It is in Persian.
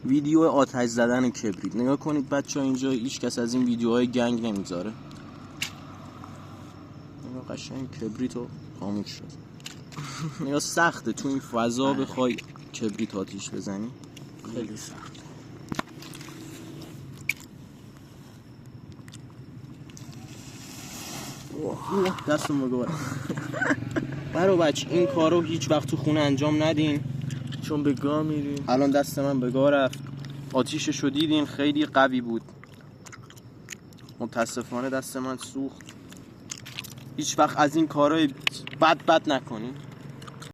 ویدیو آتش زدن کبریت. نگاه کنید بچه ها، اینجا هیچ کس از این ویدیوهای گنگ نمیذاره. نگاه قشنگ کبریت رو خاموش شد. نگاه سخته تو این فضا بخوای کبریت آتیش بزنی، خیلی سخت. دستم بگو برو بچه این کارو هیچ وقت تو خونه انجام ندین چون به گاه میریم. الان دست من به گاه رفت. آتیششو دیدین خیلی قوی بود، متاسفانه دست من سوخت. هیچ وقت از این کارهای بد نکنین.